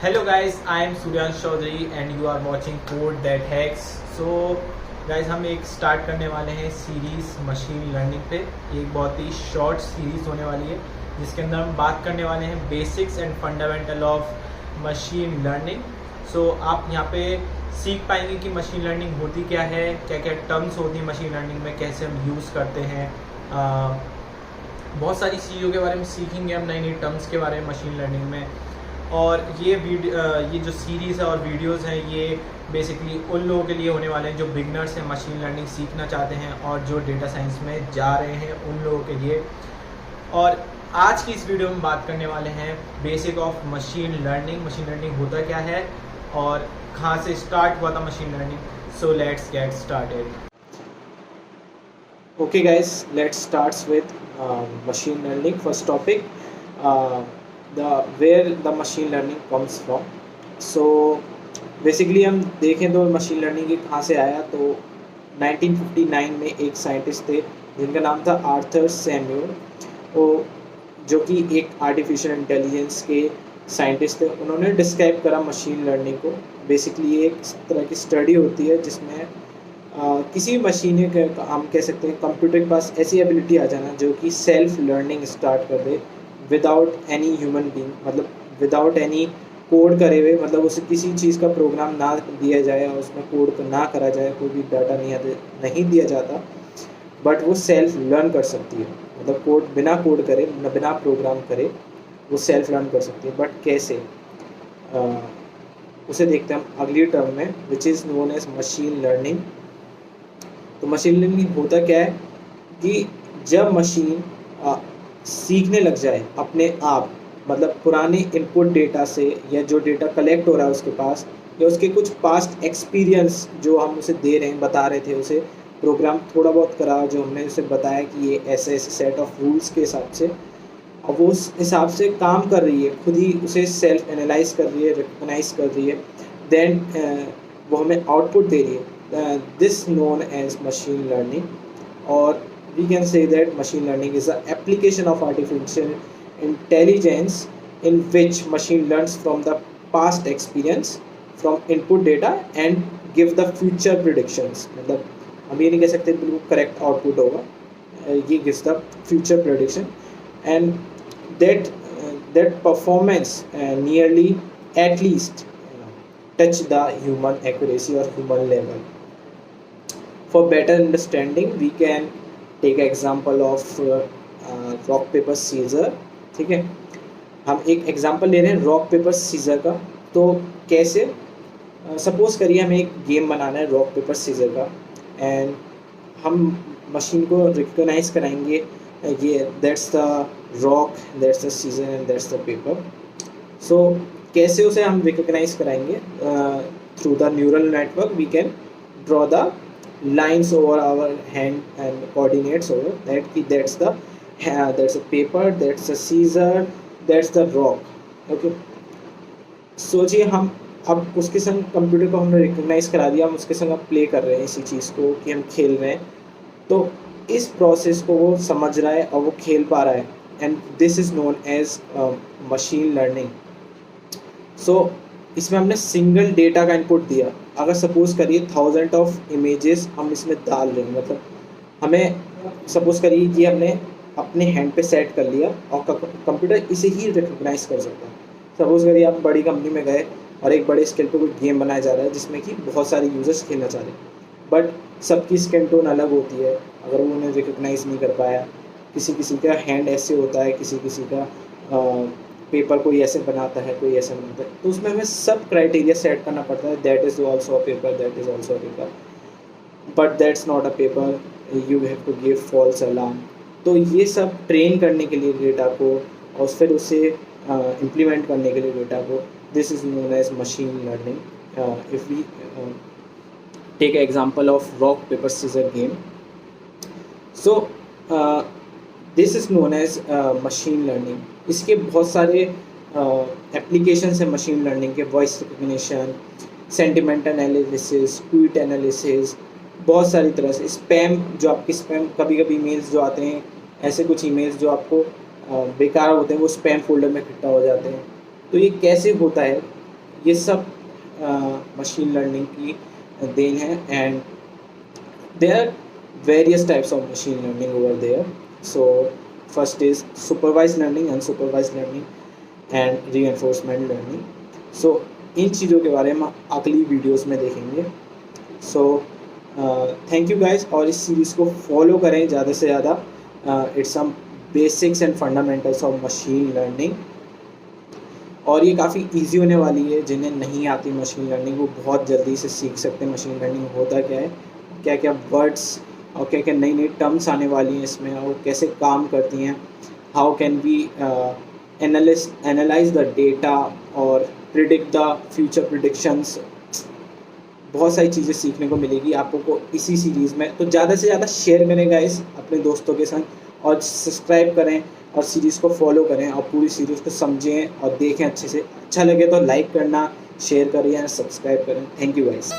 Hello guys, I am Suryansh Chaudhary and you are watching Code That Hacks. So guys, हम एक start करने वाले हैं series machine learning पे। एक बहुत ही शॉर्ट सीरीज़ होने वाली है जिसके अंदर हम बात करने वाले हैं basics and fundamental of machine learning. So आप यहाँ पे सीख पाएंगे कि मशीन लर्निंग होती क्या है, क्या क्या टर्म्स होती हैं मशीन लर्निंग में, कैसे हम यूज़ करते हैं। बहुत सारी चीज़ों के बारे में सीखेंगे हम, नई नई टर्म्स के बारे में मशीन लर्निंग में। और ये जो सीरीज़ है और वीडियोस हैं ये बेसिकली उन लोगों के लिए होने वाले हैं जो बिगनर्स हैं, मशीन लर्निंग सीखना चाहते हैं और जो डेटा साइंस में जा रहे हैं उन लोगों के लिए। और आज की इस वीडियो में बात करने वाले हैं basic of machine learning. Machine learning होता क्या है और कहाँ से स्टार्ट हुआ था machine learning. So let's get started. Okay guys, let's start with machine learning. First topic, where the machine learning comes from. So basically हम देखें तो मशीन लर्निंग ये कहाँ से आया, तो 1959 में एक साइंटिस्ट थे जिनका नाम था आर्थर सैमुअल, वो जो कि एक आर्टिफिशियल इंटेलिजेंस के साइंटिस्ट थे। उन्होंने डिस्क्राइब करा मशीन लर्निंग को। बेसिकली एक तरह की स्टडी होती है जिसमें किसी भी मशीन के हम कह सकते हैं कंप्यूटर के पास ऐसी एबिलिटी आ जाना जो कि सेल्फ लर्निंग स्टार्ट कर दे विदाउट एनी ह्यूमन बीइंग, मतलब विदाउट एनी कोड करे हुए, मतलब उसे किसी चीज़ का प्रोग्राम ना दिया जाए और उसमें कोड ना करा जाए, कोई भी डाटा नहीं दिया जाता, बट वो सेल्फ लर्न कर सकती है। मतलब कोड बिना कोड करे, बिना प्रोग्राम करे वो सेल्फ लर्न कर सकती है। बट कैसे, उसे देखते हैं हम अगली टर्म में, which is known as machine learning. तो मशीन लर्निंग होता क्या है कि जब मशीन सीखने लग जाए अपने आप, मतलब पुराने इनपुट डेटा से या जो डेटा कलेक्ट हो रहा है उसके पास, या उसके कुछ पास्ट एक्सपीरियंस जो हम उसे दे रहे हैं, बता रहे थे, उसे प्रोग्राम थोड़ा बहुत करा, जो हमने उसे बताया कि ये ऐसे ऐसे सेट ऑफ रूल्स के हिसाब से, अब वो उस हिसाब से काम कर रही है, खुद ही उसे सेल्फ एनालाइज कर रही है, रिकॉग्नाइज कर रही है, देन वो हमें आउटपुट दे रही है। This known as machine learning, or we can say that machine learning is an application of artificial intelligence in which machine learns from the past experience from input data and give the future predictions। मतलब हम ये नहीं कह सकते बिल्कुल correct output होगा, ये gives the future prediction and that performance nearly at least touch the human accuracy or human level। For better understanding, we can take example of rock paper scissor। ठीक है, हम एक एग्जांपल ले रहे हैं rock paper scissor का। तो कैसे, सपोज करिए हमें एक गेम बनाना है रॉक पेपर सीजर का, एंड हम मशीन को रिकॉग्नाइज कराएंगे, ये that's the rock, that's the scissor and that's the paper. So कैसे उसे हम रिकॉग्नाइज कराएंगे, through the neural network we can draw the lines over our hand and coordinates over that कि that's a paper, that's a scissor, that's the rock। okay, सोचिए हम अब उसके संग कंप्यूटर को हमने रिकॉग्नाइज करा दिया, हम उसके संग अब प्ले कर रहे हैं इसी चीज़ को कि हम खेल रहे हैं, तो इस प्रोसेस को वो समझ रहा है और वो खेल पा रहा है, and this is known as machine learning. So इसमें हमने सिंगल डेटा का इनपुट दिया। अगर सपोज़ करिए 1000 ऑफ इमेजेस हम इसमें डाल रहे हैं, मतलब हमें सपोज़ करिए कि हमने अपने हैंड पे सेट कर लिया और कंप्यूटर इसे ही रिकॉग्नाइज कर सकता है। सपोज़ करिए आप बड़ी कंपनी में गए और एक बड़े स्केल पे कोई गेम बनाया जा रहा है जिसमें कि बहुत सारे यूज़र्स खेलना चाह रहे हैं, बट सबकी स्किन टोन अलग होती है। अगर वो उन्हें रिकॉग्नाइज नहीं कर पाया, किसी का हैंड ऐसे होता है, किसी का पेपर कोई ऐसे बनाता है, कोई ऐसे बनाता है, तो उसमें हमें सब क्राइटेरिया सेट करना पड़ता है। That is also a paper, that is also a paper, but that's not a paper, you have to give false alarm. तो ये सब ट्रेन करने के लिए डेटा को और फिर उसे इम्प्लीमेंट करने के लिए डेटा को, this is known as machine learning. If we take example of rock paper scissor game, so this is known as machine learning. इसके बहुत सारे एप्लीकेशंस हैं मशीन लर्निंग के, voice recognition, sentiment analysis, tweet analysis, बहुत सारी तरह से। Spam, जो आपकी स्पैम कभी कभी ईमेल्स जो आते हैं, ऐसे कुछ ईमेल्स जो आपको बेकार होते हैं, वो स्पैम फोल्डर में इकट्ठा हो जाते हैं। तो ये कैसे होता है ये सब मशीन लर्निंग की देन है। And there are various types of machine learning over there. So first is supervised learning, unsupervised learning and reinforcement learning. So इन चीज़ों के बारे में अगली वीडियोस में देखेंगे। सो थैंक यू गाइस, और इस सीरीज़ को फॉलो करें ज़्यादा से ज़्यादा। It's some basics and fundamentals of machine learning, और ये काफ़ी इजी होने वाली है। जिन्हें नहीं आती मशीन लर्निंग वो बहुत जल्दी से सीख सकते हैं मशीन लर्निंग होता क्या है, क्या क्या वर्ड्स और क्या क्या नई नई टर्म्स आने वाली हैं इसमें, और कैसे काम करती हैं। How can we analyse the data और प्रिडिक्ट द फ्यूचर प्रिडिक्शंस। बहुत सारी चीज़ें सीखने को मिलेगी आपको को इसी सीरीज़ में। तो ज़्यादा से ज़्यादा शेयर करें गाइस अपने दोस्तों के संग, और सब्सक्राइब करें और सीरीज़ को फॉलो करें और पूरी सीरीज़ को समझें और देखें अच्छे से। अच्छा लगे तो लाइक करना, शेयर करें या सब्सक्राइब करें। Thank you guys.